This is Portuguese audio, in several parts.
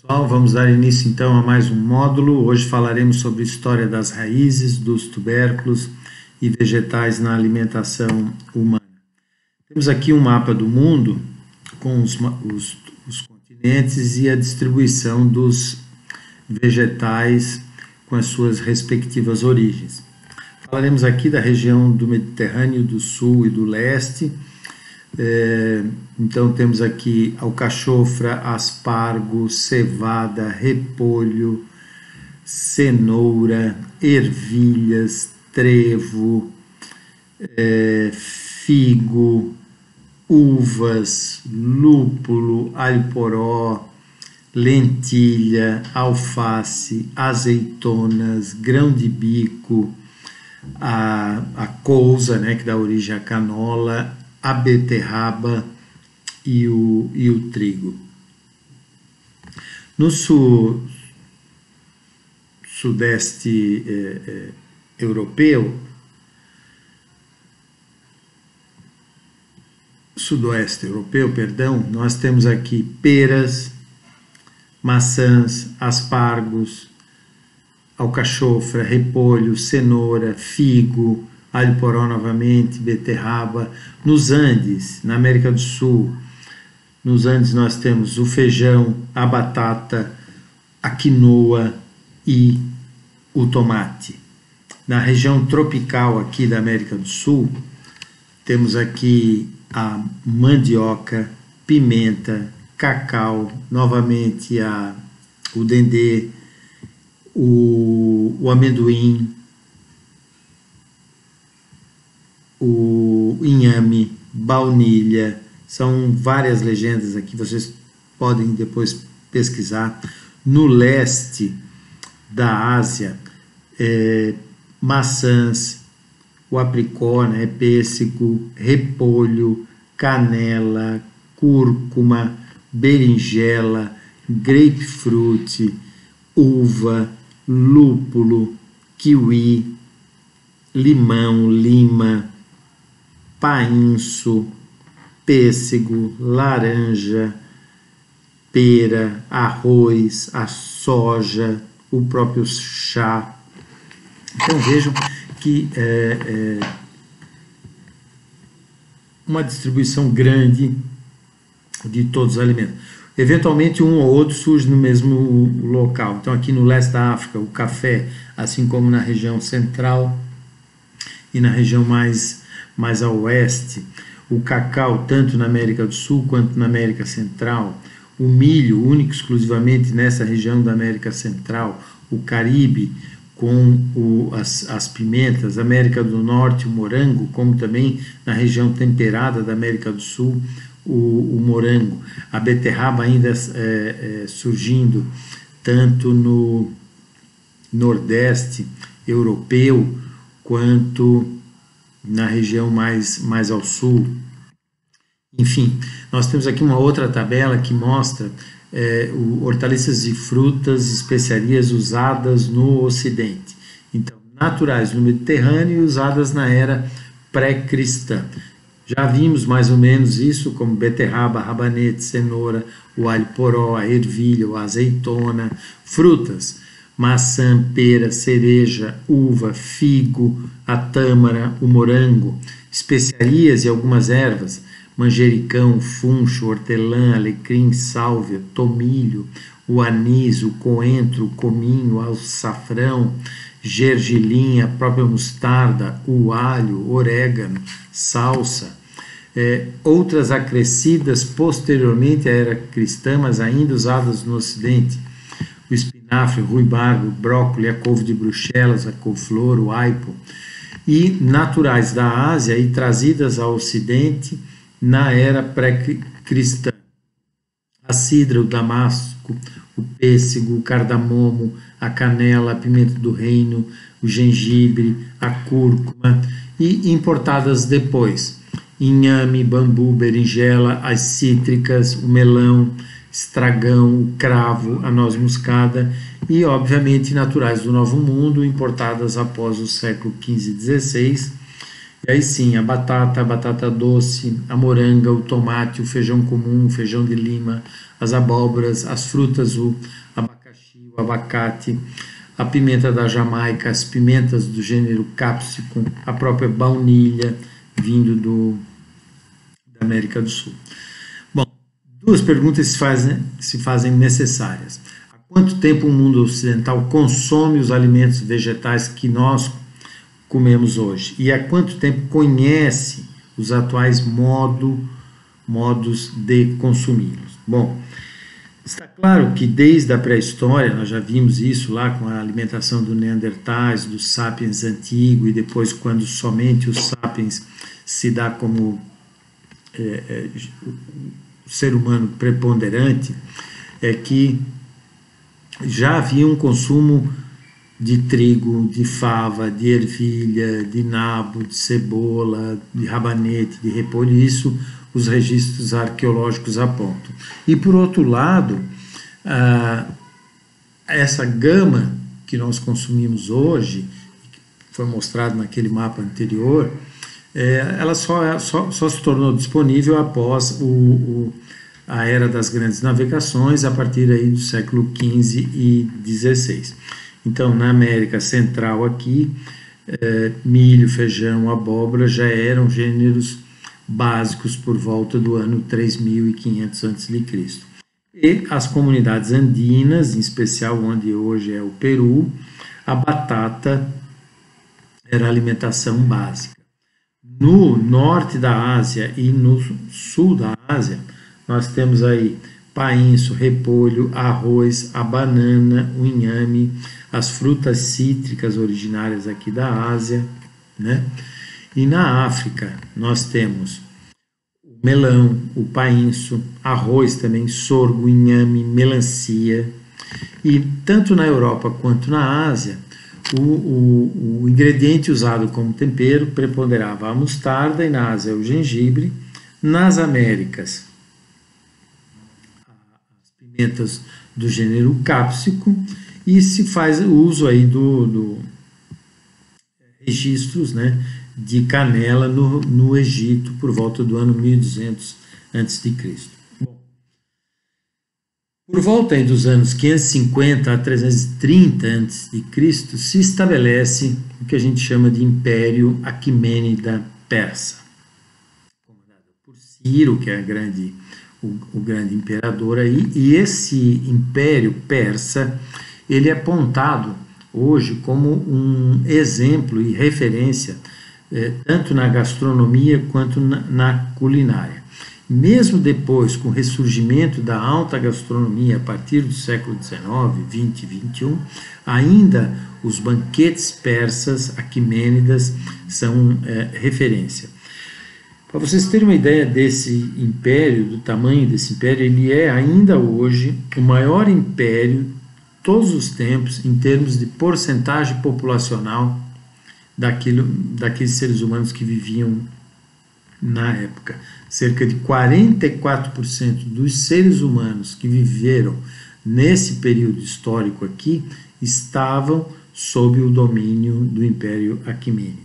Pessoal, vamos dar início então a mais um módulo. Hoje falaremos sobre história das raízes, dos tubérculos e vegetais na alimentação humana. Temos aqui um mapa do mundo com os continentes e a distribuição dos vegetais com as suas respectivas origens. Falaremos aqui da região do Mediterrâneo, do Sul e do Leste. Então temos aqui alcachofra, aspargo, cevada, repolho, cenoura, ervilhas, trevo, figo, uvas, lúpulo, alho poró, lentilha, alface, azeitonas, grão de bico, a couza, né, que dá origem à canola, a beterraba e o trigo. No sudeste europeu, sudoeste europeu, perdão, nós temos aqui peras, maçãs, aspargos, alcachofra, repolho, cenoura, figo, alho poró novamente, beterraba. Nos Andes, na América do Sul, nos Andes nós temos o feijão, a batata, a quinoa e o tomate. Na região tropical aqui da América do Sul, temos aqui a mandioca, pimenta, cacau, novamente o dendê, o amendoim, o inhame, baunilha. São várias legendas aqui, vocês podem depois pesquisar. No leste da Ásia, maçãs, o apricot, né, pêssego, repolho, canela, cúrcuma, berinjela, grapefruit, uva, lúpulo, kiwi, limão, lima, painço, pêssego, laranja, pera, arroz, a soja, o próprio chá. Então vejam que uma distribuição grande de todos os alimentos. Eventualmente um ou outro surge no mesmo local. Então aqui no leste da África o café, assim como na região central e na região mais a oeste, o cacau, tanto na América do Sul quanto na América Central, o milho, único exclusivamente nessa região da América Central, o Caribe, com as pimentas, América do Norte, o morango, como também na região temperada da América do Sul, o morango, a beterraba ainda surgindo tanto no Nordeste europeu quanto na região mais ao sul. Enfim, nós temos aqui uma outra tabela que mostra hortaliças e frutas, especiarias usadas no Ocidente. Então, naturais no Mediterrâneo e usadas na era pré-cristã. Já vimos mais ou menos isso, como beterraba, rabanete, cenoura, o alho poró, a ervilha, a azeitona. Frutas, maçã, pera, cereja, uva, figo, a tâmara, o morango. Especiarias e algumas ervas, manjericão, funcho, hortelã, alecrim, sálvia, tomilho, o anis, o coentro, o cominho, o açafrão, gergelim, a própria mostarda, o alho, orégano, salsa. Outras acrescidas posteriormente à era cristã, mas ainda usadas no Ocidente: o espinafre, o ruibarbo, o brócolis, a couve de Bruxelas, a couve-flor, o aipo. E naturais da Ásia e trazidas ao Ocidente na era pré-cristã: a cidra, o damasco, o pêssego, o cardamomo, a canela, a pimenta do reino, o gengibre, a cúrcuma. E importadas depois: inhame, bambu, berinjela, as cítricas, o melão, estragão, o cravo, a noz moscada e, obviamente, naturais do Novo Mundo, importadas após o século XV e XVI, E aí sim, a batata doce, a moranga, o tomate, o feijão comum, o feijão de lima, as abóboras, as frutas, o abacaxi, o abacate, a pimenta da Jamaica, as pimentas do gênero capsicum, a própria baunilha, vindo da América do Sul. Bom, duas perguntas se fazem necessárias. Há quanto tempo o mundo ocidental consome os alimentos vegetais que nós comemos hoje? E há quanto tempo conhece os atuais modos de consumi-los? Bom, está claro que desde a pré-história, nós já vimos isso lá com a alimentação do Neandertais, dos sapiens antigo, e depois quando somente os sapiens se dá como o ser humano preponderante, é que já havia um consumo de trigo, de fava, de ervilha, de nabo, de cebola, de rabanete, de repolho, e isso os registros arqueológicos apontam. E por outro lado, essa gama que nós consumimos hoje, que foi mostrado naquele mapa anterior, ela só se tornou disponível após a era das grandes navegações, a partir aí do século XV e XVI. Então, na América Central aqui, milho, feijão, abóbora já eram gêneros básicos por volta do ano 3500 a.C. E as comunidades andinas, em especial onde hoje é o Peru, a batata era a alimentação básica. No norte da Ásia e no sul da Ásia, nós temos aí painço, repolho, arroz, a banana, o inhame, as frutas cítricas originárias aqui da Ásia, né? E na África nós temos o melão, o painço, arroz também, sorgo, inhame, melancia. E tanto na Europa quanto na Ásia, o ingrediente usado como tempero preponderava a mostarda, e na Ásia o gengibre. Nas Américas, as pimentas do gênero cápsico, e se faz uso aí do registros, né, de canela no Egito por volta do ano 1200 a.C. Bom, por volta aí dos anos 550 a 330 a.C., se estabelece o que a gente chama de Império Aquimênida Persa, comandado por Ciro, que é o grande imperador aí, e esse Império Persa, ele é apontado hoje como um exemplo e referência tanto na gastronomia quanto na culinária. Mesmo depois, com o ressurgimento da alta gastronomia a partir do século XIX, XX e XXI, ainda os banquetes persas, aquimênidas, são referência. Para vocês terem uma ideia desse império, do tamanho desse império, ele é ainda hoje o maior império de todos os tempos em termos de porcentagem populacional daqueles seres humanos que viviam na época. Cerca de 44% dos seres humanos que viveram nesse período histórico aqui estavam sob o domínio do Império Aquimênida.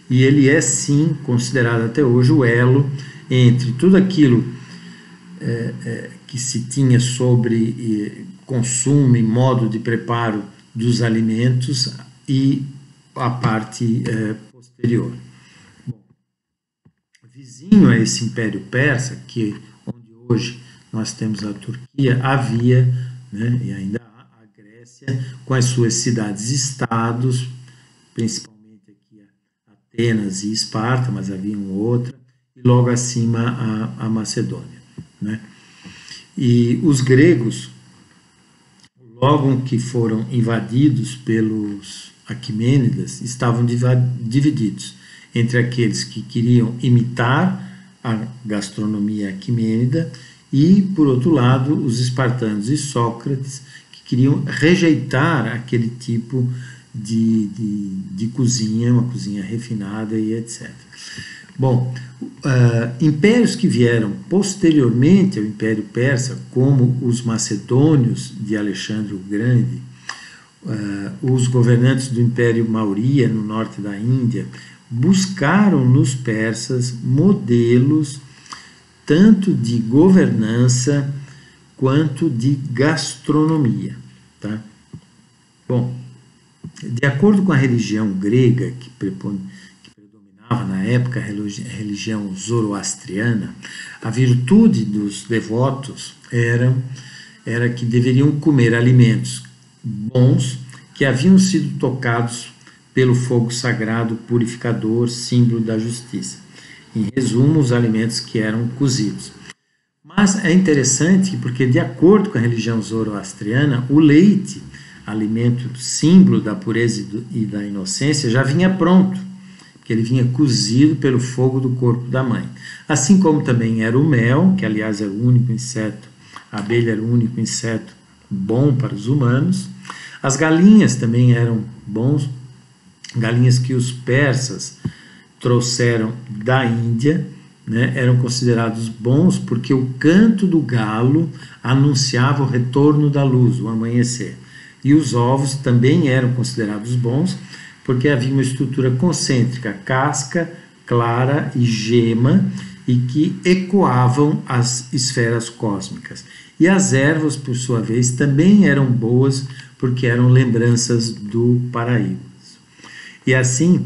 E ele é, sim, considerado até hoje o elo entre tudo aquilo que se tinha sobre consumo e modo de preparo dos alimentos e a parte posterior. Bom, vizinho a esse Império Persa, onde hoje nós temos a Turquia, havia, né, e ainda há, a Grécia, com as suas cidades-estados, principalmente aqui Atenas e Esparta, mas havia outra, e logo acima a Macedônia, né? E os gregos, logo que foram invadidos pelos Aquimênidas, estavam divididos entre aqueles que queriam imitar a gastronomia aquimênida e, por outro lado, os espartanos e Sócrates, que queriam rejeitar aquele tipo de cozinha, uma cozinha refinada e etc. Bom, impérios que vieram posteriormente ao Império Persa, como os macedônios de Alexandre o Grande, os governantes do Império Maurya, no norte da Índia, buscaram nos persas modelos tanto de governança quanto de gastronomia. Tá? Bom, de acordo com a religião grega que predominava na época, a religião zoroastriana, a virtude dos devotos era que deveriam comer alimentos bons que haviam sido tocados pelo fogo sagrado purificador, símbolo da justiça. Em resumo, os alimentos que eram cozidos. Mas é interessante porque, de acordo com a religião zoroastriana, o leite, alimento símbolo da pureza e da inocência, já vinha pronto, porque ele vinha cozido pelo fogo do corpo da mãe. Assim como também era o mel, que aliás era o único inseto, a abelha era o único inseto bom para os humanos. As galinhas também eram bons, galinhas que os persas trouxeram da Índia, né, eram considerados bons porque o canto do galo anunciava o retorno da luz, o amanhecer. E os ovos também eram considerados bons porque havia uma estrutura concêntrica, casca, clara e gema, e que ecoavam as esferas cósmicas. E as ervas, por sua vez, também eram boas porque eram lembranças do paraíso. E assim,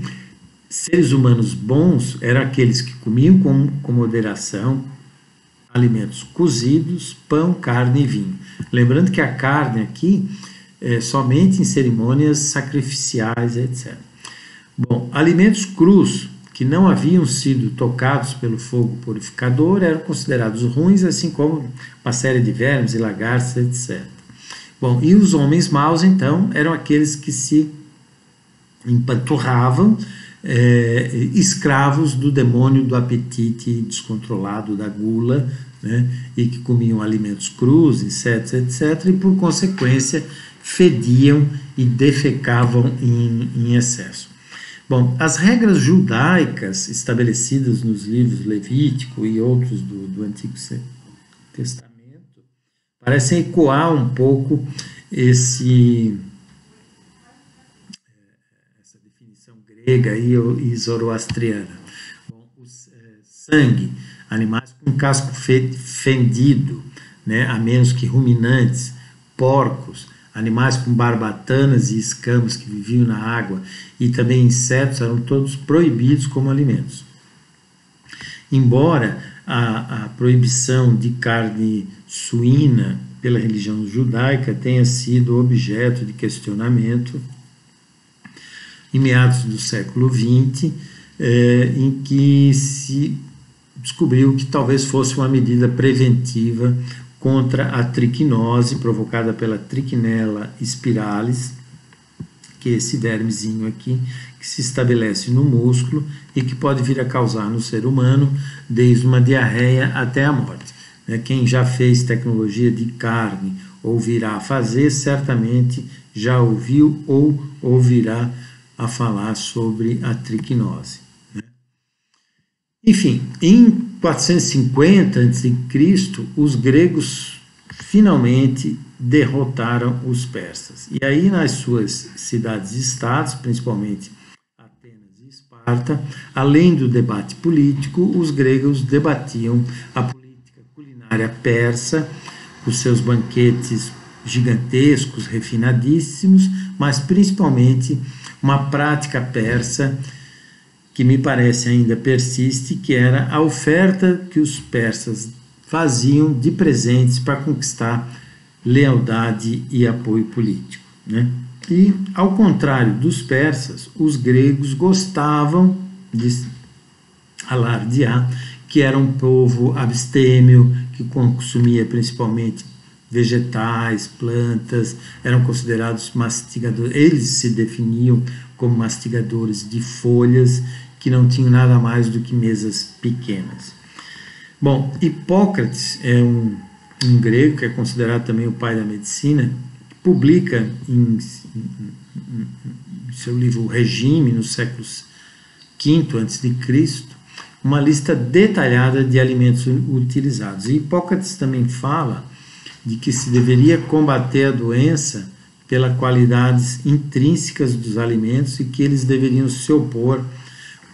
seres humanos bons eram aqueles que comiam com moderação alimentos cozidos, pão, carne e vinho. Lembrando que a carne aqui é somente em cerimônias sacrificiais, etc. Bom, alimentos crus que não haviam sido tocados pelo fogo purificador eram considerados ruins, assim como uma série de vermes e lagartos, etc. Bom, e os homens maus, então, eram aqueles que se empanturravam, escravos do demônio do apetite descontrolado, da gula, né, e que comiam alimentos crus, insetos, etc., e por consequência fediam e defecavam em excesso. Bom, as regras judaicas estabelecidas nos livros Levítico e outros do Antigo Testamento parecem ecoar um pouco essa definição grega e zoroastriana. Bom, sangue, animais com casco fendido, né, a menos que ruminantes, porcos, animais com barbatanas e escamas que viviam na água e também insetos eram todos proibidos como alimentos. Embora a proibição de carne suína pela religião judaica tenha sido objeto de questionamento em meados do século XX, em que se descobriu que talvez fosse uma medida preventiva contra a triquinose provocada pela Trichinella spiralis, que é esse vermezinho aqui, que se estabelece no músculo e que pode vir a causar no ser humano desde uma diarreia até a morte. Quem já fez tecnologia de carne ou virá a fazer, certamente já ouviu ou ouvirá a falar sobre a trichinose. Enfim, em 450 a.C., os gregos finalmente derrotaram os persas. E aí, nas suas cidades-estados, principalmente Atenas e Esparta, além do debate político, os gregos debatiam a política culinária persa, os seus banquetes gigantescos, refinadíssimos, mas principalmente uma prática persa que me parece ainda persiste, que era a oferta que os persas faziam de presentes para conquistar lealdade e apoio político, né? E, ao contrário dos persas, os gregos gostavam de alardear que era um povo abstêmio, que consumia principalmente vegetais, plantas, eram considerados mastigadores, eles se definiam como mastigadores de folhas, que não tinham nada mais do que mesas pequenas. Bom, Hipócrates é um grego, que é considerado também o pai da medicina, publica em seu livro O Regime, no século V a.C., uma lista detalhada de alimentos utilizados. E Hipócrates também fala de que se deveria combater a doença pelas qualidades intrínsecas dos alimentos e que eles deveriam se opor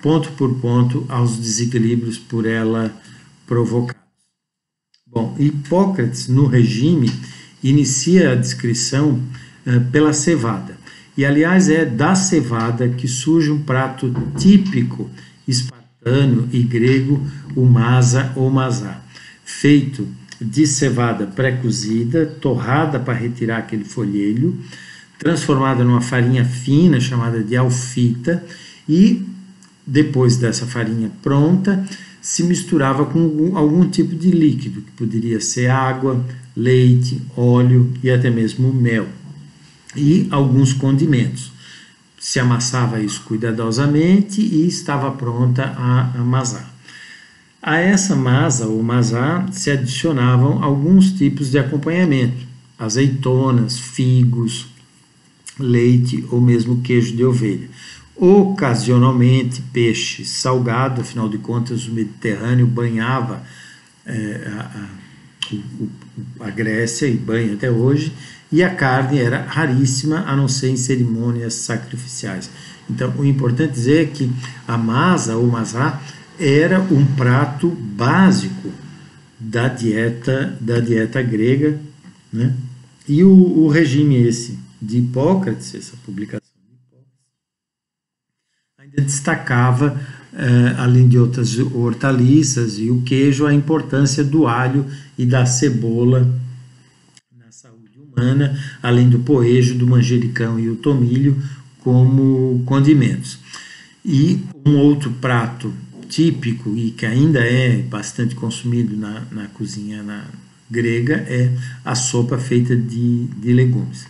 ponto por ponto, aos desequilíbrios por ela provocados. Bom, Hipócrates, no regime, inicia a descrição pela cevada. E, aliás, é da cevada que surge um prato típico espartano e grego, o masa ou masá, feito de cevada pré-cozida, torrada para retirar aquele folhelho, transformada numa farinha fina chamada de alfita, e depois dessa farinha pronta se misturava com algum tipo de líquido, que poderia ser água, leite, óleo e até mesmo mel, e alguns condimentos. Se amassava isso cuidadosamente e estava pronta a masá. A essa masa ou masá se adicionavam alguns tipos de acompanhamento: azeitonas, figos, leite ou mesmo queijo de ovelha. Ocasionalmente peixe salgado, afinal de contas o Mediterrâneo banhava a Grécia e banha até hoje, e a carne era raríssima, a não ser em cerimônias sacrificiais. Então, o importante dizer é que a masa ou masá era um prato básico da dieta grega, né? E o regime esse de Hipócrates, essa publicação de Hipócrates, ainda destacava, além de outras hortaliças e o queijo, a importância do alho e da cebola na saúde humana, além do poejo, do manjericão e o tomilho como condimentos. E um outro prato típico e que ainda é bastante consumido na cozinha grega é a sopa feita de legumes.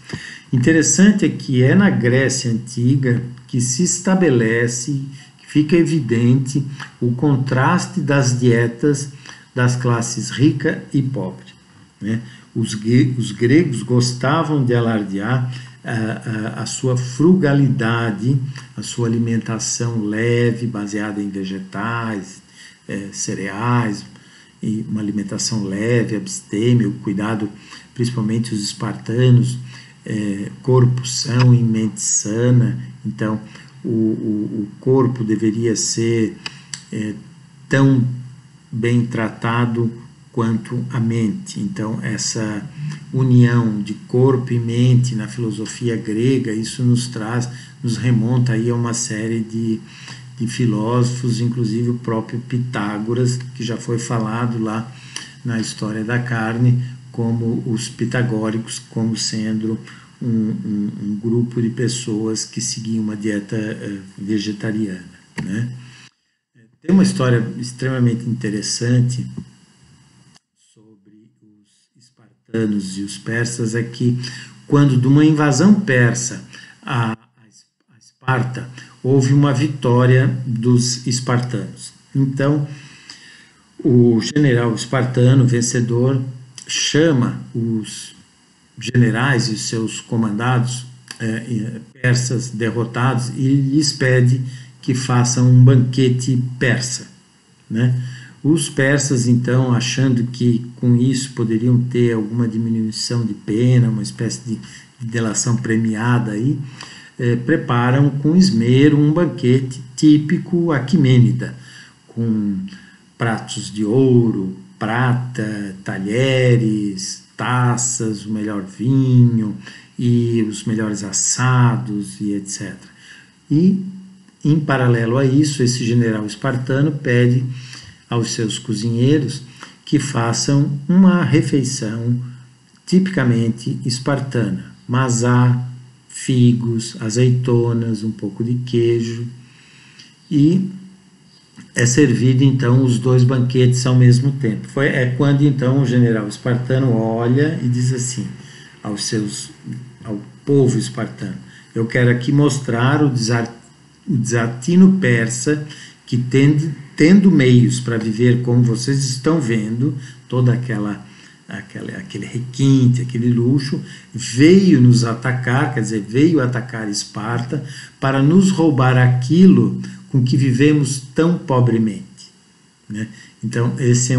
Interessante é que é na Grécia Antiga que se estabelece, que fica evidente o contraste das dietas das classes rica e pobre, né? Os gregos gostavam de alardear a sua frugalidade, a sua alimentação leve, baseada em vegetais, cereais, e uma alimentação leve, abstêmia, o cuidado, principalmente os espartanos, corpo são e mente sana. Então o corpo deveria ser tão bem tratado quanto a mente. Então essa união de corpo e mente na filosofia grega, isso nos remonta aí a uma série de filósofos, inclusive o próprio Pitágoras, que já foi falado lá na História da Carne, como os pitagóricos, como sendo um grupo de pessoas que seguiam uma dieta vegetariana, né? Tem uma história extremamente interessante sobre os espartanos e os persas, é que quando de uma invasão persa a Esparta, houve uma vitória dos espartanos. Então, o general espartano, vencedor, chama os generais e os seus comandados persas derrotados e lhes pede que façam um banquete persa, né? Os persas, então, achando que com isso poderiam ter alguma diminuição de pena, uma espécie de delação premiada aí, preparam com esmero um banquete típico aquimênida, com pratos de ouro, prata, talheres, taças, o melhor vinho e os melhores assados e etc. E, em paralelo a isso, esse general espartano pede aos seus cozinheiros que façam uma refeição tipicamente espartana: masá, figos, azeitonas, um pouco de queijo, e é servido então os dois banquetes ao mesmo tempo. É quando então o general espartano olha e diz assim ao povo espartano: eu quero aqui mostrar o desatino persa, que tendo meios para viver como vocês estão vendo, toda aquele requinte, aquele luxo, veio nos atacar, quer dizer, veio atacar Esparta para nos roubar aquilo com que vivemos tão pobremente, né? Então, esse é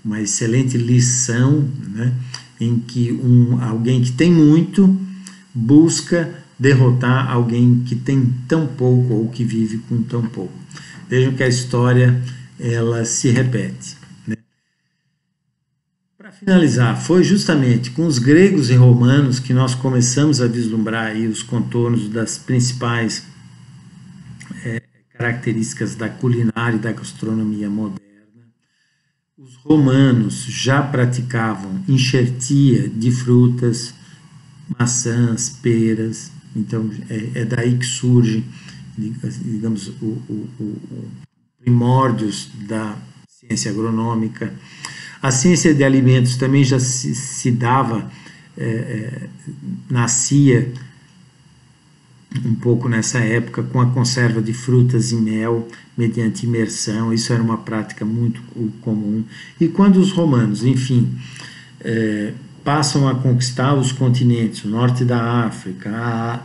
uma excelente lição, né, em que alguém que tem muito busca derrotar alguém que tem tão pouco ou que vive com tão pouco. Vejam que a história ela se repete. Para finalizar, foi justamente com os gregos e romanos que nós começamos a vislumbrar aí os contornos das principais características da culinária e da gastronomia moderna. Os romanos já praticavam enxertia de frutas, maçãs, peras, então é daí que surge, digamos, o primórdios da ciência agronômica. A ciência de alimentos também já se dava, nascia um pouco nessa época com a conserva de frutas e mel mediante imersão. Isso era uma prática muito comum. E quando os romanos, enfim, passam a conquistar os continentes, o norte da África,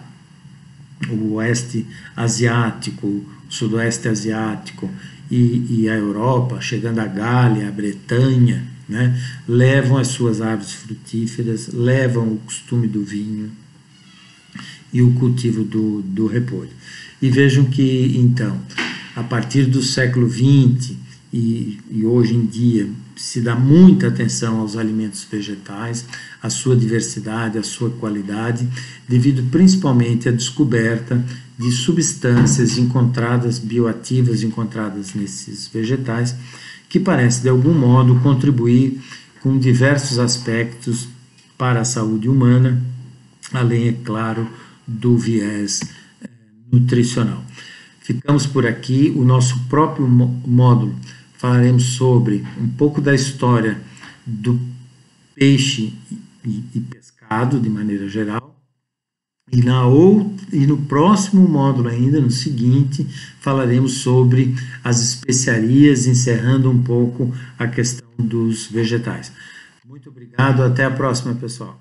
o oeste asiático, o sudoeste asiático e a Europa, chegando à Gália, à Bretanha, né, levam as suas árvores frutíferas, levam o costume do vinho e o cultivo do repolho. E vejam que, então, a partir do século XX e hoje em dia, se dá muita atenção aos alimentos vegetais, à sua diversidade, à sua qualidade, devido principalmente à descoberta de substâncias encontradas, bioativas encontradas nesses vegetais, que parece de algum modo contribuir com diversos aspectos para a saúde humana, além, é claro, do viés nutricional. Ficamos por aqui. O nosso próprio módulo falaremos sobre um pouco da história do peixe e pescado de maneira geral. E no próximo módulo ainda, no seguinte, falaremos sobre as especiarias, encerrando um pouco a questão dos vegetais. Muito obrigado, até a próxima, pessoal.